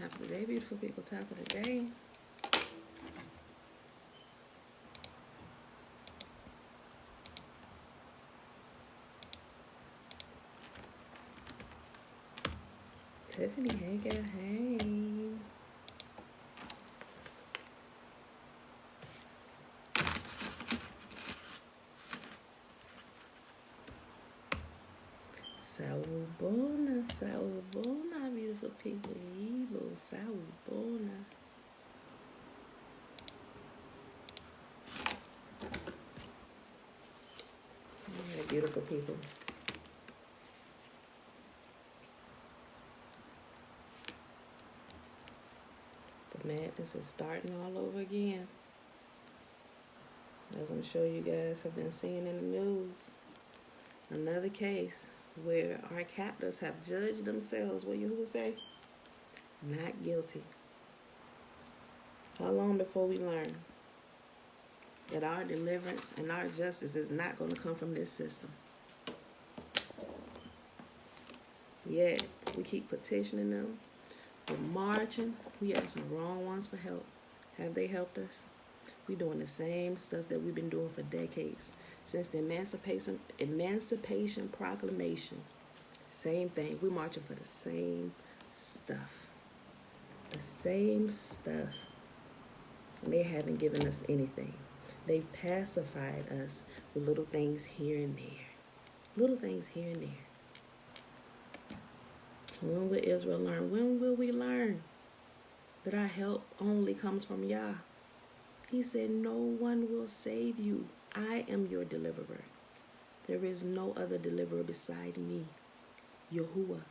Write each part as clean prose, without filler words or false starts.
Top of the day, beautiful people. Top of the day. Tiffany, hey girl, hey. Sawubona, beautiful people. Yibo, sawubona. Yeah, beautiful people. The madness is starting all over again. As I'm sure you guys have been seeing in the news. Another case where our captors have judged themselves, what you would say? Not guilty. How long before we learn that our deliverance and our justice is not going to come from this system? Yet, we keep petitioning them. We're marching. We asking the wrong ones for help. Have they helped us? We're doing the same stuff that we've been doing for decades. Since the Emancipation Proclamation. Same thing. We're marching for the same stuff. The same stuff. And they haven't given us anything. They've pacified us with little things here and there. Little things here and there. When will Israel learn? When will we learn that our help only comes from Yah? He said, no one will save you. I am your deliverer. There is no other deliverer beside me. Yahuwah,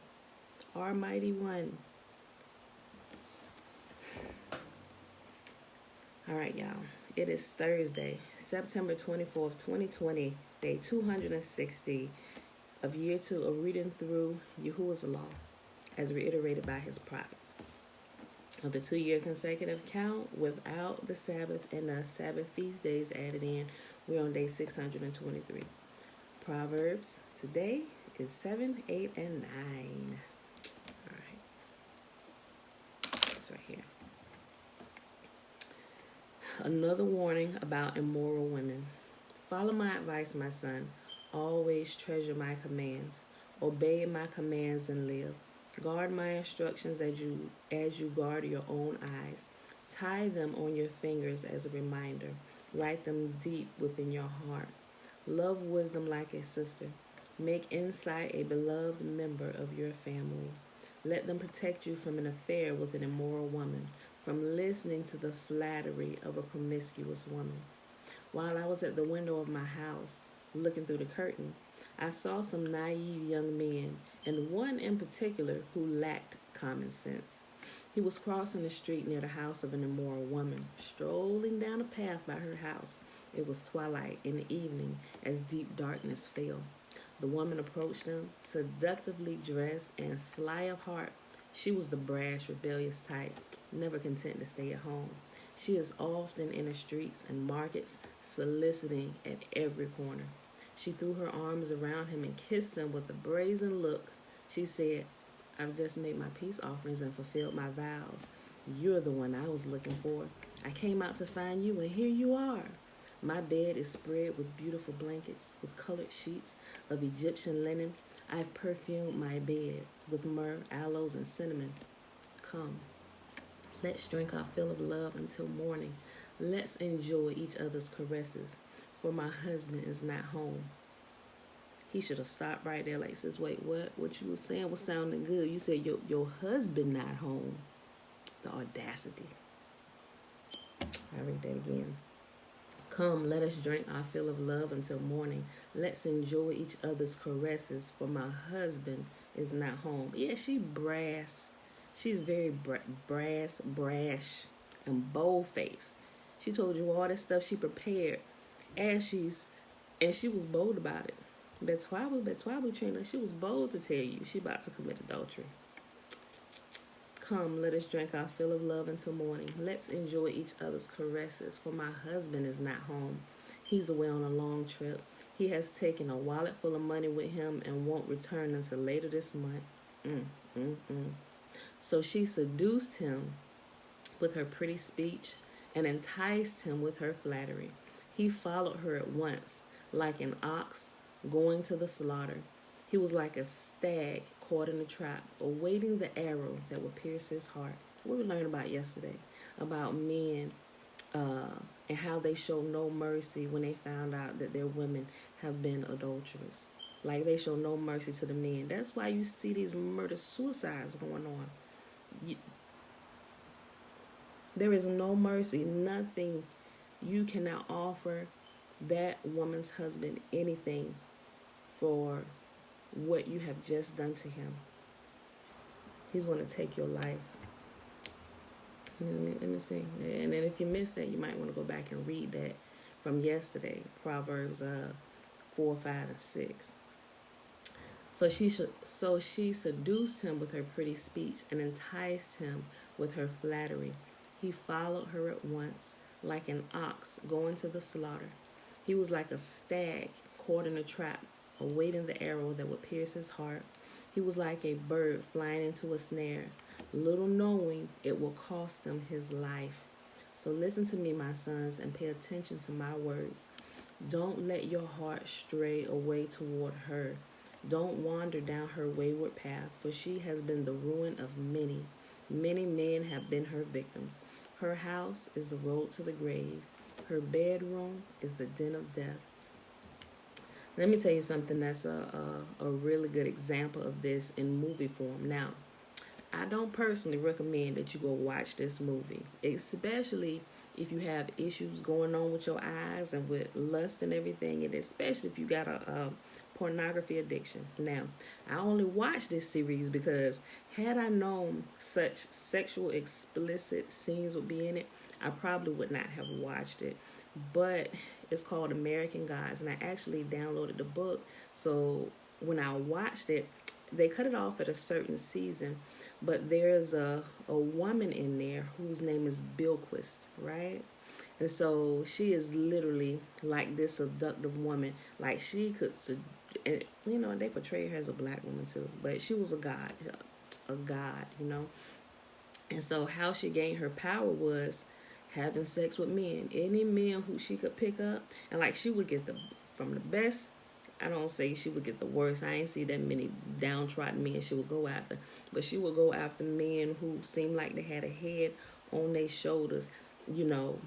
our mighty one. All right, y'all. It is Thursday, September 24th, 2020, day 260 of year 2 of reading through Yahuwah's law, as reiterated by his prophets. Of the 2-year consecutive count without the Sabbath and the Sabbath feast days added in, we're on day 623. Proverbs today is 7, 8, and 9. All right. It's right here. Another warning about immoral women. Follow my advice, my son. Always treasure my commands. Obey my commands and live. Guard my instructions as you guard your own eyes. Tie them on your fingers as a reminder. Write them deep within your heart. Love wisdom like a sister. Make insight a beloved member of your family. Let them protect you from an affair with an immoral woman, from listening to the flattery of a promiscuous woman. While I was at the window of my house, looking through the curtain, I saw some naive young men, and one in particular who lacked common sense. He was crossing the street near the house of an immoral woman, strolling down a path by her house. It was twilight in the evening as deep darkness fell. The woman approached him, seductively dressed and sly of heart. She was the brash, rebellious type, never content to stay at home. She is often in the streets and markets, soliciting at every corner. She threw her arms around him and kissed him with a brazen look. She said, I've just made my peace offerings and fulfilled my vows. You're the one I was looking for. I came out to find you, and here you are. My bed is spread with beautiful blankets, with colored sheets of Egyptian linen. I've perfumed my bed with myrrh, aloes, and cinnamon. Come, let's drink our fill of love until morning. Let's enjoy each other's caresses, for my husband is not home. He should have stopped right there like, sis, wait, what? What you was saying was sounding good. You said your husband not home. The audacity. I read that again. Come, let us drink our fill of love until morning. Let's enjoy each other's caresses, for my husband is not home. Yeah, she brass. She's very brash, and bold-faced. She told you all this stuff she prepared, and she was bold about it. That's why we train her. She was bold to tell you she about to commit adultery. Come, let us drink our fill of love until morning. Let's enjoy each other's caresses, for my husband is not home. He's away on a long trip. He has taken a wallet full of money with him and won't return until later this month. So she seduced him with her pretty speech and enticed him with her flattery. He followed her at once, like an ox going to the slaughter. He was like a stag caught in a trap, awaiting the arrow that would pierce his heart. What we learned about yesterday about men and how they show no mercy when they found out that their women have been adulterous. Like they show no mercy to the men. That's why you see these murder suicides going on. You, there is no mercy, nothing. You cannot offer that woman's husband anything for what you have just done to him. He's going to take your life. Let me see. And then if you missed that, you might want to go back and read that from yesterday, Proverbs 4, 5, and 6. So she seduced him with her pretty speech and enticed him with her flattery. He followed her at once, like an ox going to the slaughter. He was like a stag caught in a trap, awaiting the arrow that would pierce his heart. He was like a bird flying into a snare, little knowing it will cost him his life. So listen to me, my sons, and pay attention to my words. Don't let your heart stray away toward her. Don't wander down her wayward path, for she has been the ruin of many. Many men have been her victims. Her house is the road to the grave. Her bedroom is the den of death. Let me tell you something that's a really good example of this in movie form. Now, I don't personally recommend that you go watch this movie, especially if you have issues going on with your eyes and with lust and everything, and especially if you got a pornography addiction. Now, I only watched this series because had I known such sexual explicit scenes would be in it, I probably would not have watched it. But it's called American Gods, and I actually downloaded the book. So when I watched it, they cut it off at a certain season, but there's a woman in there whose name is Bilquist, right? And so she is literally like this seductive woman. Like she could, and you know, they portray her as a black woman too, but she was a god, you know. And so how she gained her power was having sex with men, any men who she could pick up, and like she would get from the best. I don't say she would get the worst. I ain't see that many downtrodden men she would go after, but she would go after men who seemed like they had a head on their shoulders. You know,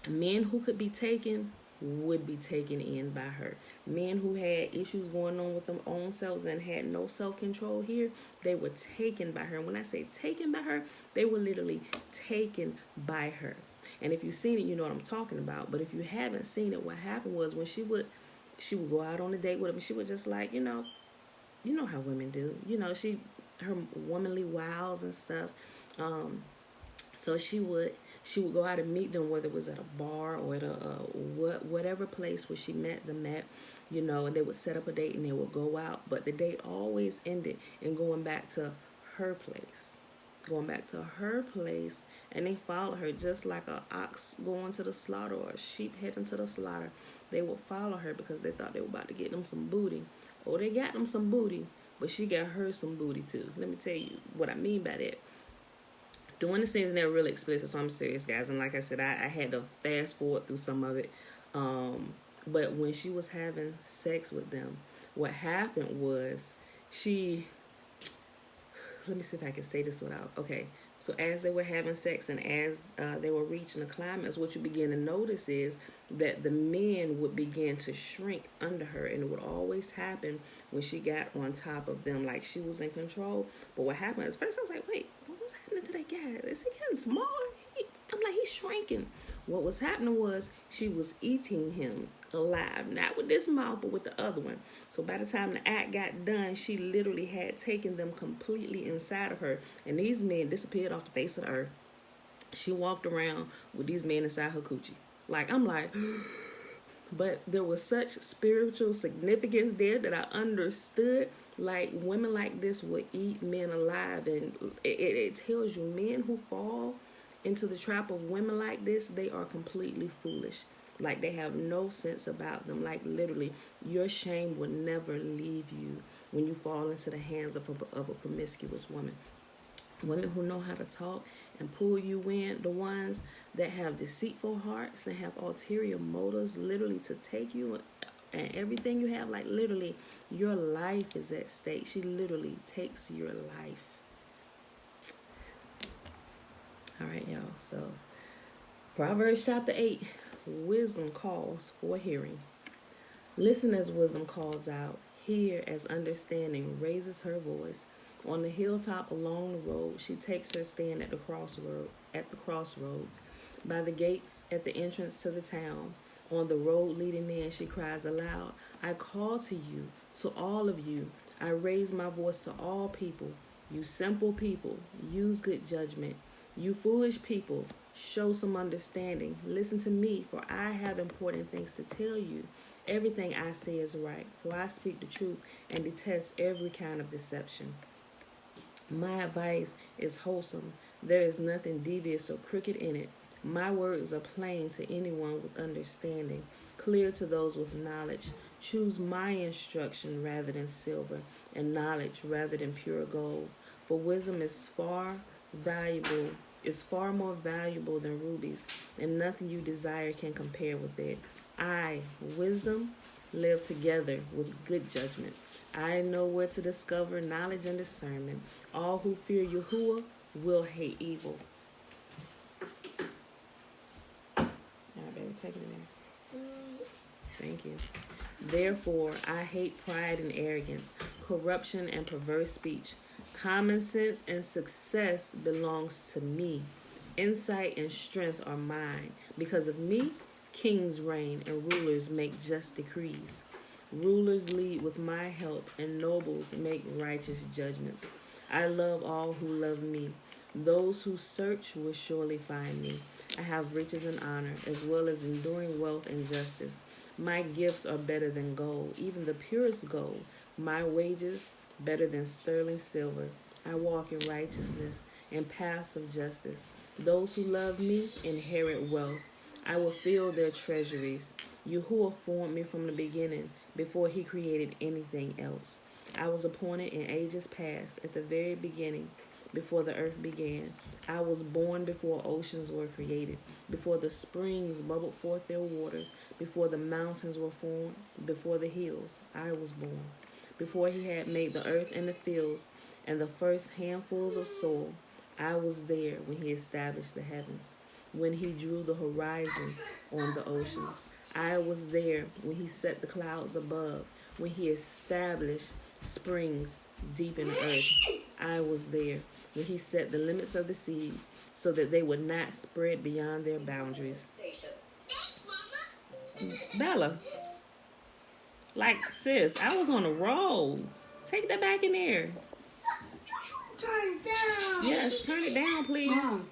men who could be taken would be taken in by her. Men who had issues going on with them own selves and had no self-control here, they were taken by her. And when I say taken by her, they were literally taken by her. And if you've seen it, you know what I'm talking about. But if you haven't seen it, what happened was when she would go out on a date with him, and she would just like, you know how women do. You know, her womanly wiles and stuff. So she would go out and meet them, whether it was at a bar or at whatever place where she met them at, you know, and they would set up a date and they would go out. But the date always ended in going back to her place. And they followed her just like an ox going to the slaughter or a sheep heading to the slaughter. They would follow her because they thought they were about to get them some booty. Oh, they got them some booty, but she got her some booty too. Let me tell you what I mean by that. Doing the scenes, they're really explicit, so I'm serious, guys. And like I said, I had to fast forward through some of it. But when she was having sex with them, what happened was let me see if I can say this without, okay. So as they were having sex and as they were reaching the climax, what you begin to notice is that the men would begin to shrink under her. And it would always happen when she got on top of them, like she was in control. But what happened is, first I was like, wait, what's happening to that guy? Is he getting smaller? I'm like, he's shrinking. What was happening was she was eating him alive, not with this mouth, but with the other one. So by the time the act got done, she literally had taken them completely inside of her, and these men disappeared off the face of the earth. She walked around with these men inside her coochie. Like, I'm like, but there was such spiritual significance there that I understood. Like, women like this would eat men alive, and it tells you men who fall into the trap of women like this, they are completely foolish. Like, they have no sense about them. Like, literally, your shame will never leave you when you fall into the hands of a promiscuous woman. Women who know how to talk and pull you in, the ones that have deceitful hearts and have ulterior motives, literally to take you and everything you have, like literally, your life is at stake. She literally takes your life. All right, y'all. So, Proverbs chapter 8, wisdom calls for hearing. Listen as wisdom calls out. Hear as understanding raises her voice. On the hilltop along the road, she takes her stand at the crossroads. By the gates at the entrance to the town. On the road leading in, she cries aloud, I call to you, to all of you. I raise my voice to all people. You simple people, use good judgment. You foolish people, show some understanding. Listen to me, for I have important things to tell you. Everything I say is right, for I speak the truth and detest every kind of deception. My advice is wholesome. There is nothing devious or crooked in it. My words are plain to anyone with understanding, clear to those with knowledge. Choose my instruction rather than silver, and knowledge rather than pure gold. For wisdom is far more valuable than rubies, and nothing you desire can compare with it. I, wisdom, live together with good judgment. I know where to discover knowledge and discernment. All who fear Yahuwah will hate evil. All right, baby, take it in there. Thank you. Therefore, I hate pride and arrogance, corruption and perverse speech. Common sense and success belongs to me. Insight and strength are mine. Because of me, kings reign and rulers make just decrees. Rulers lead with my help and nobles make righteous judgments. I love all who love me. Those who search will surely find me. I have riches and honor, as well as enduring wealth and justice. My gifts are better than gold, even the purest gold. My wages better than sterling silver. I walk in righteousness and paths of justice. Those who love me inherit wealth. I will fill their treasuries. Yahuwah formed me from the beginning, before he created anything else. I was appointed in ages past, at the very beginning, before the earth began. I was born before oceans were created, before the springs bubbled forth their waters, before the mountains were formed, before the hills. I was born. Before he had made the earth and the fields, and the first handfuls of soil, I was there when he established the heavens, when he drew the horizon on the oceans. I was there when he set the clouds above, when he established springs deep in the earth. I was there when he set the limits of the seas so that they would not spread beyond their boundaries. Bella, like, sis, I was on a roll. Take that back in there. Turn it down. Yes, turn it down, please. Mom.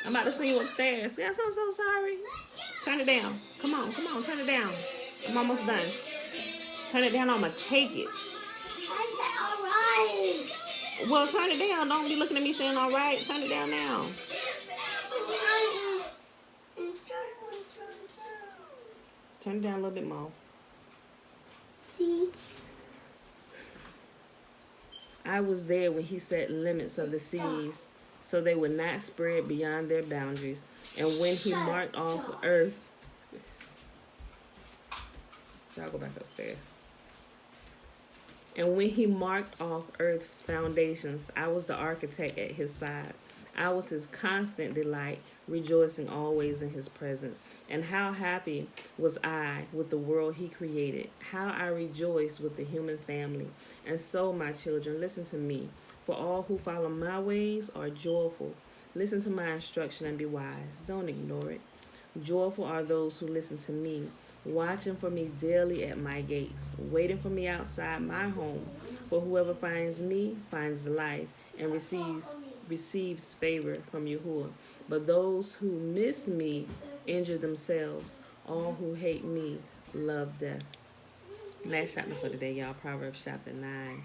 I'm about to see you upstairs. Yes, I'm so sorry. Turn it down. Come on, turn it down. I'm almost done. Turn it down, I'm going to take it. I said alright. Well, turn it down. Don't be looking at me saying all right. Turn it down now. Turn it down a little bit more. See? I was there when he set limits of the seas so they would not spread beyond their boundaries. And when he marked off earth... Y'all go back upstairs. And when he marked off earth's foundations, I was the architect at his side. I was his constant delight, rejoicing always in his presence. And how happy was I with the world he created. How I rejoiced with the human family. And so, my children, listen to me. For all who follow my ways are joyful. Listen to my instruction and be wise. Don't ignore it. Joyful are those who listen to me, watching for me daily at my gates, waiting for me outside my home. For whoever finds me finds life and receives favor from Yahuwah. But those who miss me injure themselves. All who hate me love death. Last chapter for today, y'all. Proverbs chapter 9.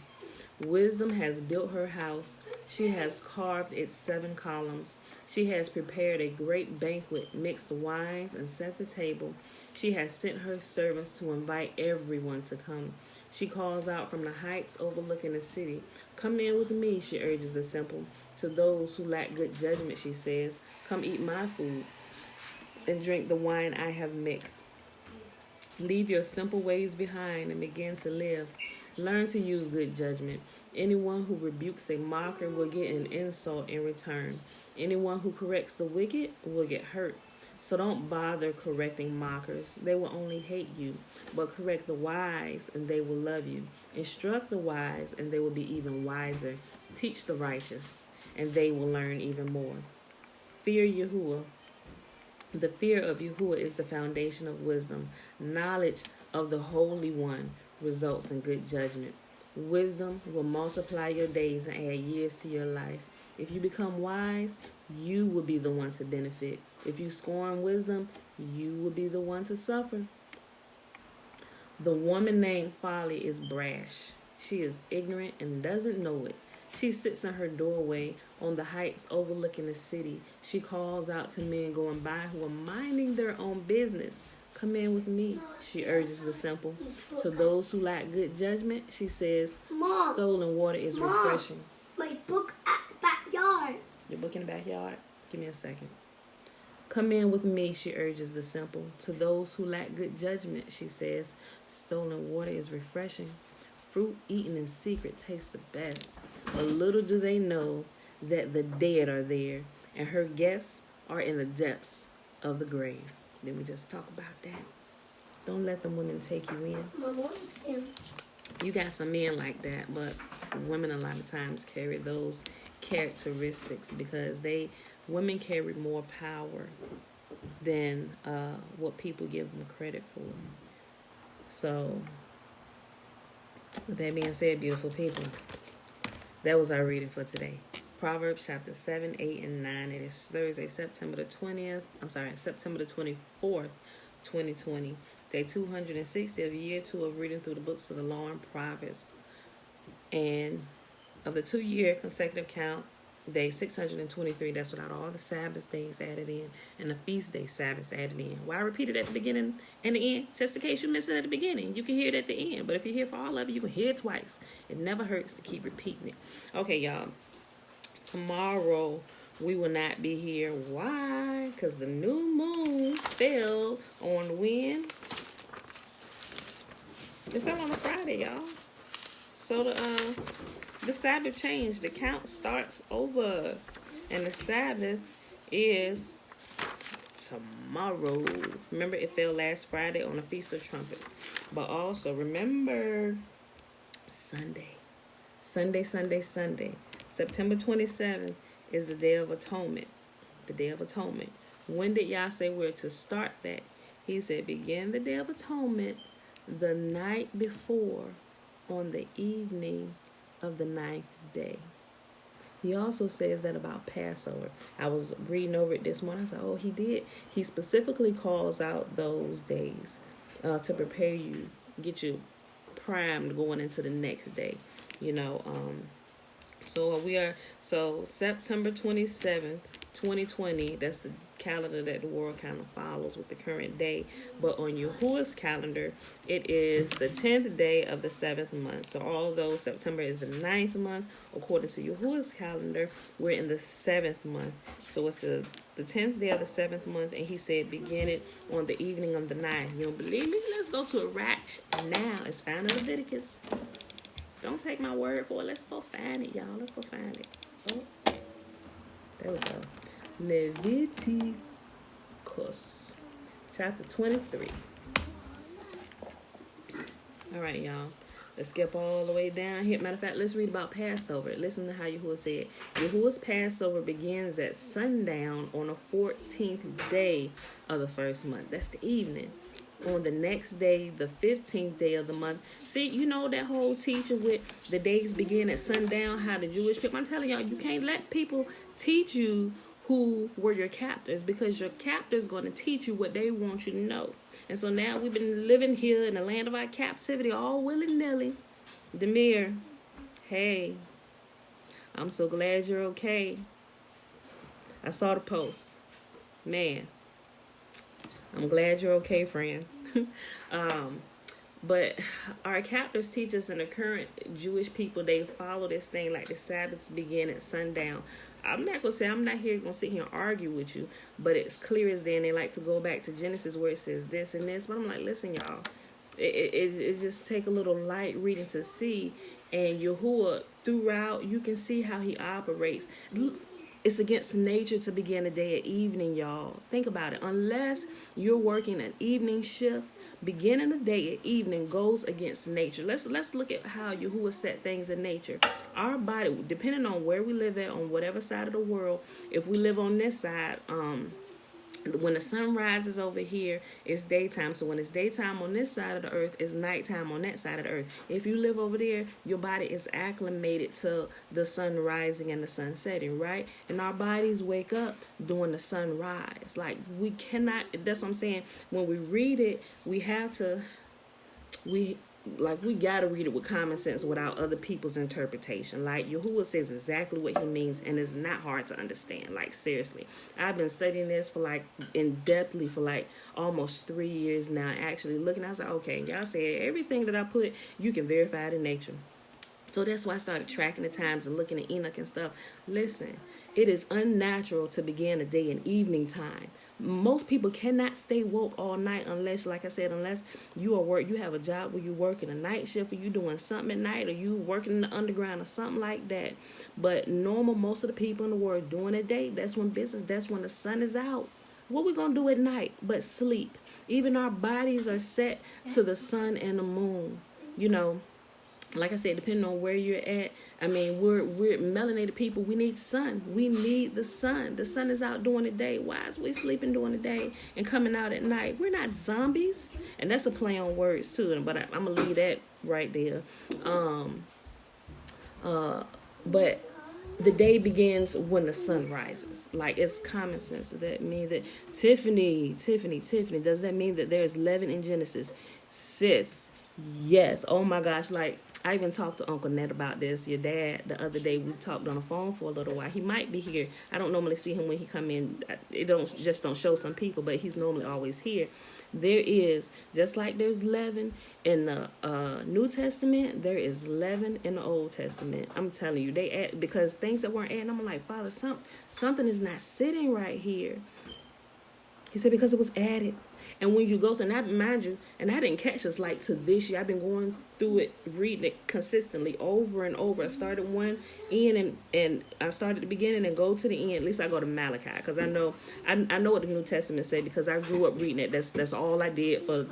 Wisdom has built her house. She has carved its 7 columns. She has prepared a great banquet, mixed wines, and set the table. She has sent her servants to invite everyone to come. She calls out from the heights overlooking the city. Come in with me, she urges the simple. To those who lack good judgment, she says, come eat my food and drink the wine I have mixed. Leave your simple ways behind and begin to live. Learn to use good judgment. Anyone who rebukes a mocker will get an insult in return. Anyone who corrects the wicked will get hurt. So don't bother correcting mockers. They will only hate you. But correct the wise and they will love you. Instruct the wise and they will be even wiser. Teach the righteous and they will learn even more. Fear Yahuwah. The fear of Yahuwah is the foundation of wisdom. Knowledge of the Holy One results in good judgment. Wisdom will multiply your days and add years to your life. If you become wise, you will be the one to benefit. If you scorn wisdom, you will be the one to suffer. The woman named Folly is brash. She is ignorant and doesn't know it. She sits in her doorway on the heights overlooking the city. She calls out to men going by who are minding their own business. Come in with me, she urges the simple. To those who lack good judgment, she says, Mom, stolen water is refreshing. My book at the backyard. Your book in the backyard? Give me a second. Come in with me, she urges the simple. To those who lack good judgment, she says, stolen water is refreshing. Fruit eaten in secret tastes the best. But little do they know that the dead are there, and her guests are in the depths of the grave. Did we just talk about that? Don't let them women take you in. Mama, You got some men like that, but women a lot of times carry those characteristics because women carry more power than what people give them credit for. So, with that being said, beautiful people, that was our reading for today. Proverbs chapter 7, 8, and 9. It is Thursday, September the 24th, 2020. Day 260 of year 2 of reading through the books of the law and prophets. And of the 2-year consecutive count, day 623, that's without all the Sabbath days added in and the feast day Sabbaths added in. Why I repeat it at the beginning and the end? Just in case you missed it at the beginning. You can hear it at the end. But if you're here for all of it, you can hear it twice. It never hurts to keep repeating it. Okay, y'all. Tomorrow, we will not be here. Why? Because the new moon fell on when? It fell on a Friday, y'all. So the Sabbath changed. The count starts over. And the Sabbath is tomorrow. Remember, it fell last Friday on the Feast of Trumpets. But also, remember Sunday. September 27th is the Day of Atonement. The Day of Atonement. When did Yah say we're to start that? He said, begin the Day of Atonement the night before on the evening of the 9th day. He also says that about Passover. I was reading over it this morning. I said, oh, he did. He specifically calls out those days to prepare you, get you primed going into the next day. So September 27th, 2020, that's the calendar that the world kind of follows with the current day. But on Yahuwah's calendar, it is the 10th day of the 7th month. So although September is the 9th month, according to Yahuwah's calendar, we're in the 7th month. So it's the 10th day of the 7th month, and he said begin it on the evening of the 9th. You don't believe me? Let's go to a ratch now. It's found in Leviticus. Don't take my word for it. Let's go find it, y'all. Let's go find it. Oh, there we go. Leviticus, chapter 23. All right, y'all. Let's skip all the way down here. Matter of fact, let's read about Passover. Listen to how Yahuwah said. Yahuwah's Passover begins at sundown on the 14th day of the first month. That's the evening. On the next day, the 15th day of the month. See, you know that whole teaching with the days begin at sundown, how the Jewish people, I'm telling y'all, you can't let people teach you who were your captors, because your captor's going to teach you what they want you to know. And so now we've been living here in the land of our captivity all willy-nilly. Demir, hey. I'm so glad you're okay. I saw the post. Man, I'm glad you're okay, friend. But our captors teach us, in the current Jewish people, they follow this thing like the Sabbaths begin at sundown. I'm not going to say, I'm not here going to sit here and argue with you, but it's clear as day, and they like to go back to Genesis where it says this and this. But I'm like, listen, y'all, it just take a little light reading to see. And Yahuwah, throughout, you can see how he operates. It's against nature to begin a day at evening, y'all. Think about it. Unless you're working an evening shift, beginning the day at evening goes against nature. Let's look at how Yahuwah set things in nature. Our body, depending on where we live at, on whatever side of the world, if we live on this side, when the sun rises over here, it's daytime. So when it's daytime on this side of the earth, it's nighttime on that side of the earth. If you live over there, your body is acclimated to the sun rising and the sun setting, right? And our bodies wake up during the sunrise. Like, we cannot, that's what I'm saying. When we read it, we gotta read it with common sense without other people's interpretation. Like, Yahuwah says exactly what he means, and it's not hard to understand. Like, seriously, I've been studying this for in-depthly for almost 3 years now. Actually looking, I was like, okay, y'all said everything that I put, you can verify it in nature. So that's why I started tracking the times and looking at Enoch and stuff. Listen, it is unnatural to begin a day in evening time. Most people cannot stay woke all night unless, like I said, unless you have a job where you're working a night shift, or you doing something at night, or you working in the underground or something like that. But most of the people in the world doing a day, that's when the sun is out. What we gonna do at night but sleep? Even our bodies are set to the sun and the moon. Like I said, depending on where you're at, I mean, we're melanated people. We need sun. We need the sun. The sun is out during the day. Why is we sleeping during the day and coming out at night? We're not zombies. And that's a play on words too. But I'm gonna leave that right there. But the day begins when the sun rises. Like, it's common sense. Does that mean that Tiffany, does that mean that there's leaven in Genesis? Sis, yes. Oh my gosh, I even talked to Uncle Ned about this, your dad, the other day. We talked on the phone for a little while. He might be here. I don't normally see him when he come in. It don't show some people, but he's normally always here. There is, just like there's leaven in the New Testament, there is leaven in the Old Testament. I'm telling you, they add, because things that weren't adding, I'm like, Father, something is not sitting right here. He said, because it was added. And when you go through, and I, mind you, and I didn't catch this to this year. I've been going through it, reading it consistently over and over. I started one end, and I started at the beginning and go to the end. At least I go to Malachi, because I know what the New Testament said, because I grew up reading it. That's all I did for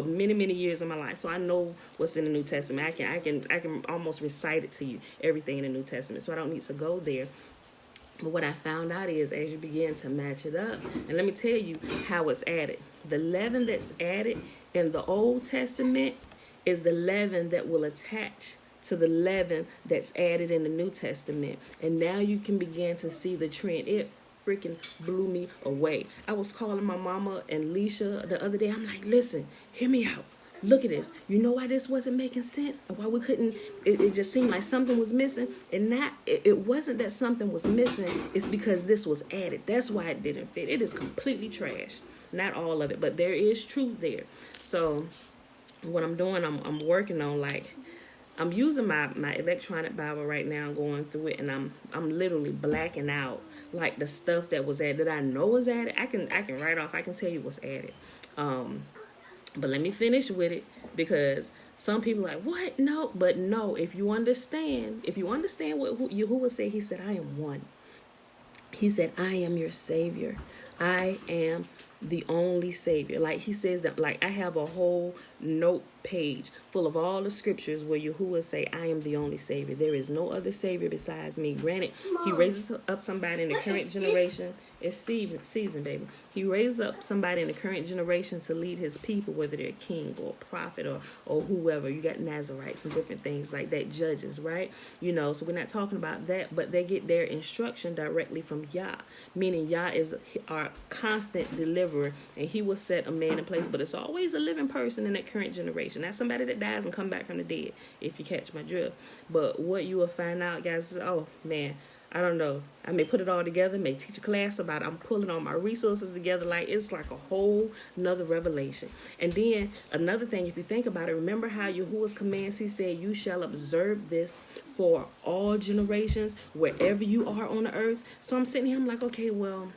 many, many years of my life. So I know what's in the New Testament. I can almost recite it to you, everything in the New Testament. So I don't need to go there. But what I found out is, as you begin to match it up, and let me tell you how it's added. The leaven that's added in the Old Testament is the leaven that will attach to the leaven that's added in the New Testament. And now you can begin to see the trend. It freaking blew me away. I was calling my mama and Leisha the other day. I'm like, listen, hear me out. Look at this. You know why this wasn't making sense? Or why we couldn't, it just seemed like something was missing. And it wasn't that something was missing. It's because this was added. That's why it didn't fit. It is completely trash. Not all of it, but there is truth there. So what I'm doing, I'm working on, I'm using my electronic Bible right now, going through it, and I'm literally blacking out the stuff that was added, that I know was added. I can write off. I can tell you what's added. But let me finish with it, because some people are like, what? No, but no, if you understand what Yahuwah said, he said, I am one. He said, I am your savior. I am the only savior. He says that, I have a whole note page full of all the scriptures where Yahuwah say, I am the only savior. There is no other savior besides me. Granted, he raises up somebody in the current generation. It's season, baby. He raises up somebody in the current generation to lead his people, whether they're king or prophet or whoever. You got Nazarites and different things like that, judges, right? So we're not talking about that, but they get their instruction directly from Yah, meaning Yah is our constant deliverer, and he will set a man in place, but it's always a living person in that current generation. resurrection. Not somebody that dies and come back from the dead, if you catch my drift. But what you will find out, guys, is, oh, man, I don't know. I may put it all together, may teach a class about it. I'm pulling all my resources together. Like, it's like a whole nother revelation. And then another thing, if you think about it, remember how Yahuwah's commands, he said, you shall observe this for all generations, wherever you are on the earth. So I'm sitting here, I'm like, okay, well,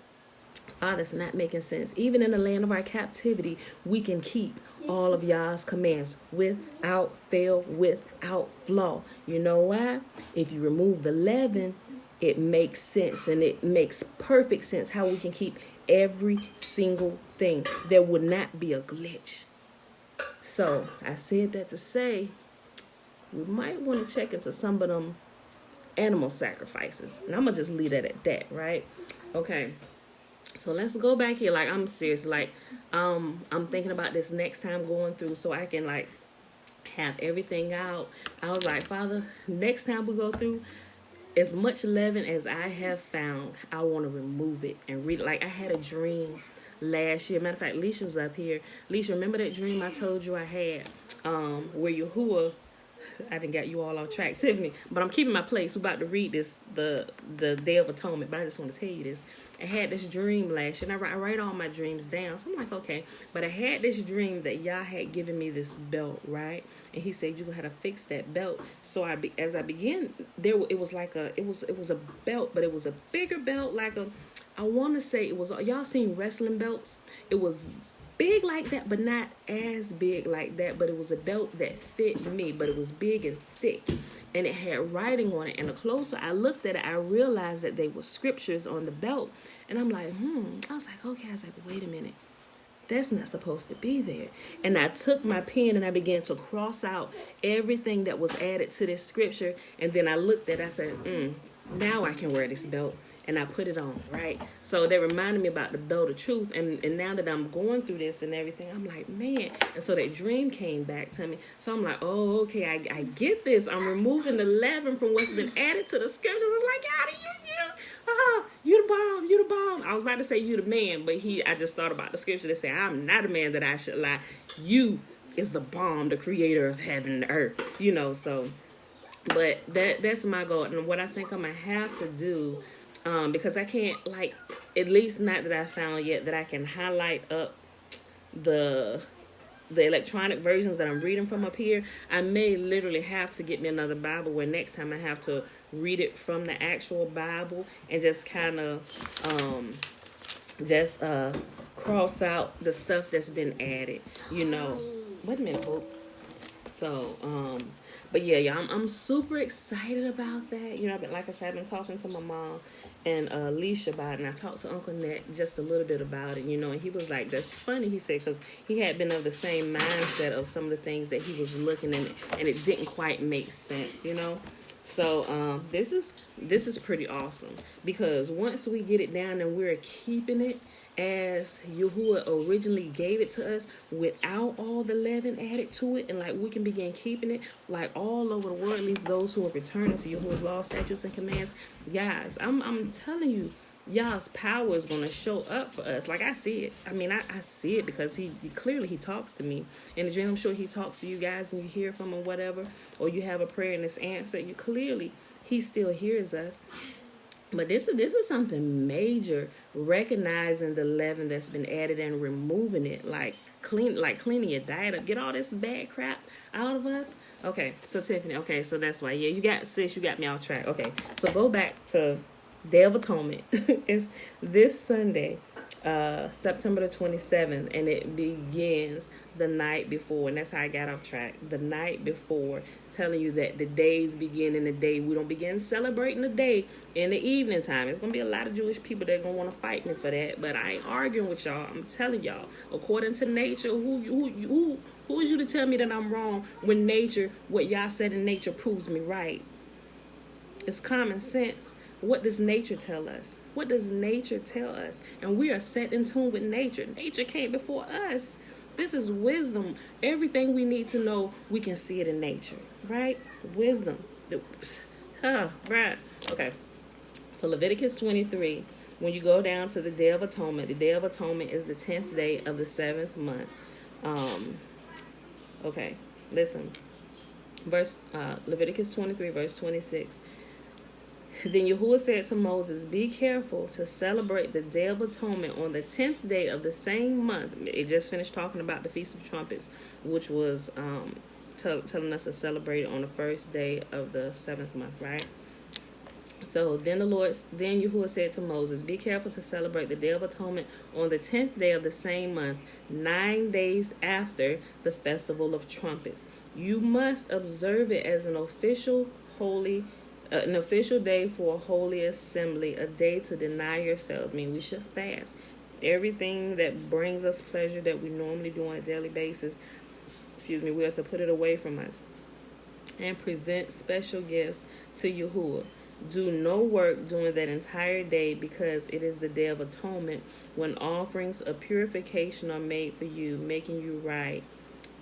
that's not making sense. Even in the land of our captivity, we can keep all of Yah's commands without fail, without flaw. You know why? If you remove the leaven, it makes sense, and it makes perfect sense how we can keep every single thing. There would not be a glitch. So I said that to say we might want to check into some of them animal sacrifices. And I'm going to just leave that at that, right? Okay. So let's go back here. Like, I'm serious. Like, I'm thinking about this next time going through so I can, like, have everything out. I was like, Father, next time we go through, as much leaven as I have found, I want to remove it and read it. Like, I had a dream last year. Matter of fact, Leisha's up here. Leisha, remember that dream I told you I had where Yahuwah, I done got you all off track, Tiffany, but I'm keeping my place. We're about to read this, the Day of Atonement, but I just want to tell you this. I had this dream last year, and I write all my dreams down. So I'm like, okay. But I had this dream that Yah had given me this belt, right? And he said, you're going to have to fix that belt. So as I began, it was a belt, but it was a bigger belt, like I want to say it was, y'all seen wrestling belts? It was big like that, but not as big like that. But it was a belt that fit me, but it was big and thick. And it had writing on it. And the closer I looked at it, I realized that they were scriptures on the belt. And I'm like, I was like, okay. I was like, wait a minute. That's not supposed to be there. And I took my pen and I began to cross out everything that was added to this scripture. And then I looked at it, I said, now I can wear this belt. And I put it on, right? So that reminded me about the belt of truth. And now that I'm going through this and everything, I'm like, man. And so that dream came back to me. So I'm like, oh, okay, I get this. I'm removing the leaven from what's been added to the scriptures. I'm like, you the bomb, you the bomb. I was about to say you the man, but I just thought about the scripture that said, I'm not a man that I should lie. You is the bomb, the creator of heaven and earth, so. But that's my goal. And what I think I'm going to have to do, because I can't, at least not that I found yet, that I can highlight up the electronic versions that I'm reading from up here. I may literally have to get me another Bible where next time I have to read it from the actual Bible and just kind of cross out the stuff that's been added, Wait a minute, Hope. So, but yeah, I'm super excited about that. Like I said, I've been talking to my mom and Alicia about it, and I talked to Uncle Nat just a little bit about it, and he was like, that's funny, he said, because he had been of the same mindset of some of the things that he was looking at, and it didn't quite make sense, So this is pretty awesome, because once we get it down and we're keeping it as Yahuwah originally gave it to us without all the leaven added to it, and we can begin keeping it all over the world, at least those who are returning to Yahuwah's law, statutes, and commands. Guys, I'm telling you, Yah's power is going to show up for us. I see it. I mean, I see it because he clearly talks to me in the dream. I'm sure he talks to you guys and you hear from him, whatever, or you have a prayer and it's answered. He still hears us. But this is something major, recognizing the leaven that's been added and removing it, cleaning your diet up, get all this bad crap out of us. Okay, so Tiffany, okay, so that's why. Yeah, you got me off track. Okay, so go back to Day of Atonement. It's this Sunday, September the 27th, and it begins the night before, and that's how I got off track. The night before, telling you that the days begin in the day. We don't begin celebrating the day in the evening time. It's going to be a lot of Jewish people that are going to want to fight me for that, but I ain't arguing with y'all. I'm telling y'all, according to nature, who is you to tell me that I'm wrong when nature, what y'all said in nature proves me right? It's common sense. What does nature tell us? What does nature tell us? And we are set in tune with nature. Nature came before us. This is wisdom. Everything we need to know, we can see it in nature, right? Wisdom. Right. Okay. So Leviticus 23, when you go down to the Day of Atonement, the Day of Atonement is the 10th day of the 7th month. Okay, listen. Leviticus 23, verse 26. Then Yahuwah said to Moses, "Be careful to celebrate the Day of Atonement on the 10th day of the same month." It just finished talking about the Feast of Trumpets, which was telling us to celebrate it on the first day of the 7th month, right? So then Yahuwah said to Moses, "Be careful to celebrate the Day of Atonement on the 10th day of the same month, 9 days after the Festival of Trumpets. You must observe it as an official day for a holy assembly, a day to deny yourselves." I mean, we should fast. Everything that brings us pleasure that we normally do on a daily basis, we are to put it away from us and present special gifts to Yahuwah. Do no work during that entire day, because it is the Day of Atonement, when offerings of purification are made for you, making you right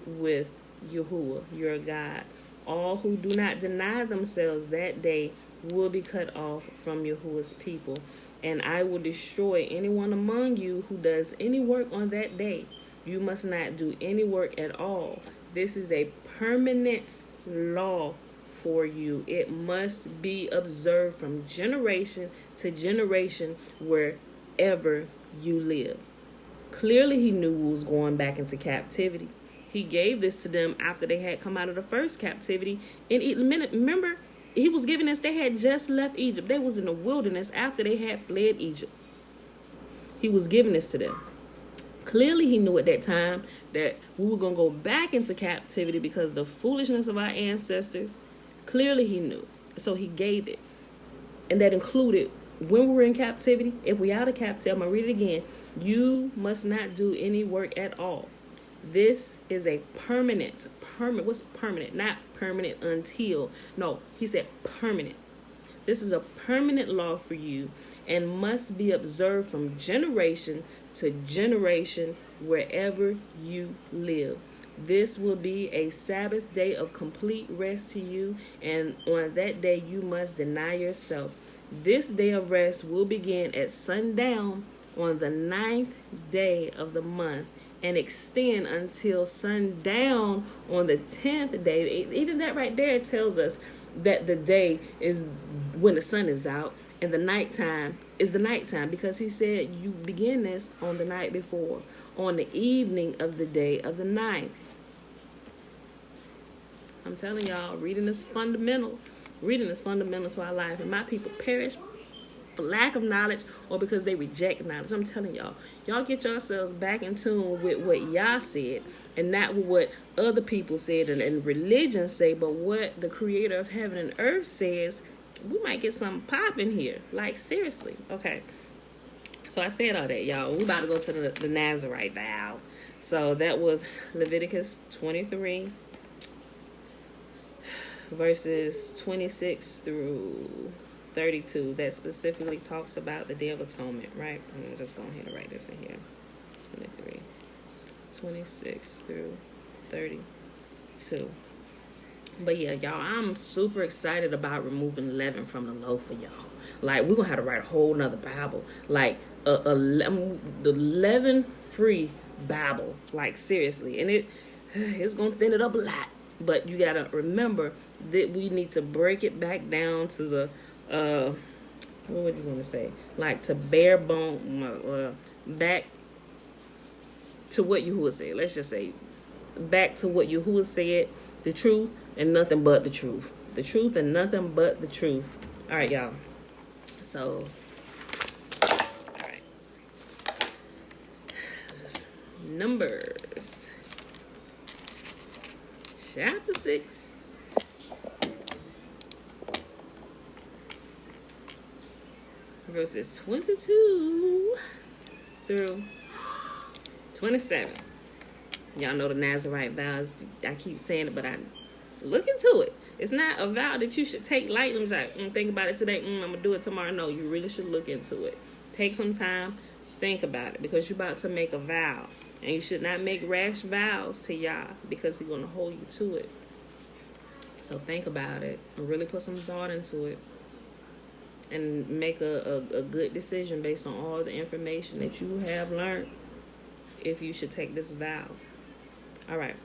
with Yahuwah, your God. All who do not deny themselves that day will be cut off from Yahuwah's people, and I will destroy anyone among you who does any work on that day. You must not do any work at all. This is a permanent law for you. It must be observed from generation to generation wherever you live. Clearly, he knew we was going back into captivity. He gave this to them after they had come out of the first captivity. And remember, he was giving this, they had just left Egypt. They was in the wilderness after they had fled Egypt. He was giving this to them. Clearly, he knew at that time that we were going to go back into captivity because of the foolishness of our ancestors. Clearly, he knew. So he gave it. And that included when we were in captivity. If we out of captivity, I'm going to read it again. You must not do any work at all. This is a permanent. What's permanent? Not permanent until. No, he said permanent. This is a permanent law for you and must be observed from generation to generation wherever you live. This will be a Sabbath day of complete rest to you, and on that day you must deny yourself. This day of rest will begin at sundown on the 9th day of the month and extend until sundown on the 10th day. Even that right there tells us that the day is when the sun is out and the nighttime is the nighttime, because he said you begin this on the night before, on the evening of the day of the 9th. I'm telling y'all, reading is fundamental. Reading is fundamental to our life. And my people perish for lack of knowledge or because they reject knowledge. I'm telling y'all, get yourselves back in tune with what Yah said and not with what other people said and religion say, but what the creator of heaven and earth says. We might get something popping here. Like, seriously. Okay. So I said all that, y'all. We about to go to the Nazarite vow. So that was Leviticus 23. Verses 26 through 32, that specifically talks about the Day of Atonement, right? I'm just going ahead and write this in here. 26 through 32. But yeah, y'all, I'm super excited about removing leaven from the loaf for y'all. Like, we're going to have to write a whole nother Bible. Like, the leaven-free Bible. Like, seriously. And it's going to thin it up a lot. But you got to remember that we need to break it back down to the, what would you want to say? Like, to bare bone, back to what Yahuwah said. Let's just say, back to what Yahuwah said, the truth and nothing but the truth. The truth and nothing but the truth. All right, y'all. So, all right. Numbers. Chapter 6. Verses 22 through 27. Y'all know the Nazarite vows. I keep saying it, but I look into it. It's not a vow that you should take lightly. Like, think about it today. I'm going to do it tomorrow. No, you really should look into it. Take some time. Think about it, because you're about to make a vow. And you should not make rash vows to Yah, because he's going to hold you to it. So think about it and really put some thought into it. And make a good decision based on all the information that you have learned, if you should take this vow. All right.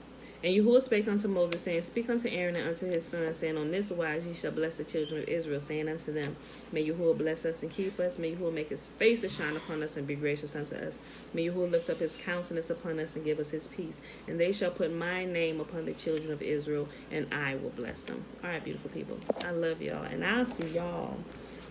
And Yahuwah spake unto Moses, saying, Speak unto Aaron and unto his sons, saying, On this wise ye shall bless the children of Israel, saying unto them, May Yahuwah bless us and keep us. May Yahuwah make his face to shine upon us and be gracious unto us. May Yahuwah lift up his countenance upon us and give us his peace. And they shall put my name upon the children of Israel, and I will bless them. All right, beautiful people. I love y'all. And I'll see y'all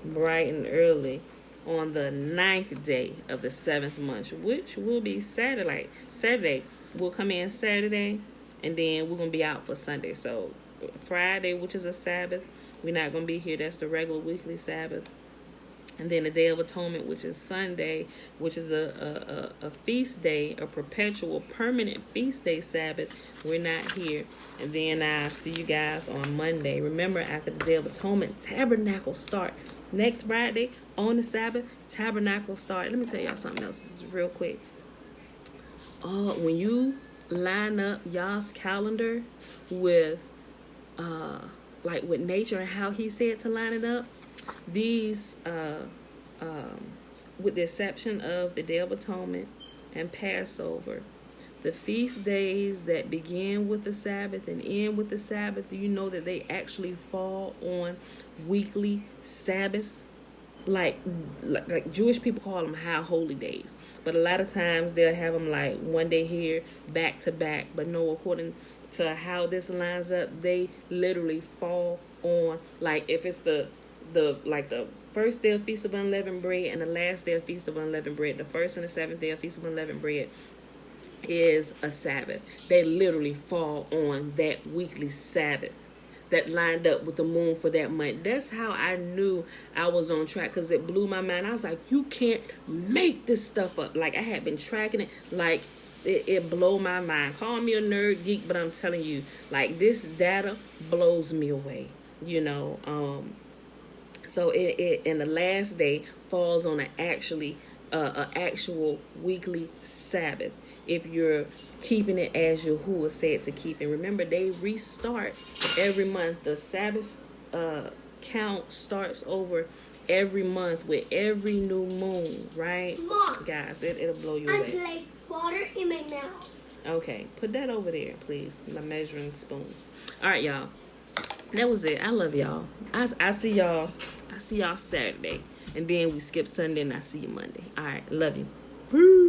bright and early on the 9th day of the 7th month, which will be Saturday. We'll come in Saturday, and then we're going to be out for Sunday. So Friday, which is a Sabbath, we're not going to be here. That's the regular weekly Sabbath. And then the Day of Atonement, which is Sunday, which is a feast day, a perpetual, permanent feast day Sabbath. We're not here. And then I'll see you guys on Monday. Remember, after the Day of Atonement, Tabernacle start. Next Friday, on the Sabbath, Tabernacle start. Let me tell y'all something else. This is real quick. When you line up y'all's calendar with with nature and how he said to line it up, these with the exception of the Day of Atonement and Passover, the feast days that begin with the Sabbath and end with the Sabbath, do you know that they actually fall on weekly Sabbaths? Like Jewish people call them high holy days, but a lot of times they'll have them like one day here, back to back. But no, according to how this lines up, they literally fall on, like, if it's the first day of Feast of Unleavened Bread and the last day of Feast of Unleavened Bread, the first and the 7th day of Feast of Unleavened Bread is a Sabbath. They literally fall on that weekly Sabbath that lined up with the moon for that month. That's how I knew I was on track, because it blew my mind. I was like, you can't make this stuff up. Like, I had been tracking it. Like, it blew my mind. Call me a nerd geek, but I'm telling you, like, this data blows me away, you know. So it and the last day falls on an actual weekly Sabbath, if you're keeping it as Yahuwah said to keep. And remember, they restart every month. The Sabbath count starts over every month with every new moon, right? Mom, guys, it'll blow you I away. play water in my mouth. Okay, put that over there, please. My measuring spoons. All right, y'all. That was it. I love y'all. I see y'all. I see y'all Saturday, and then we skip Sunday, and I see you Monday. All right, love you. Peace.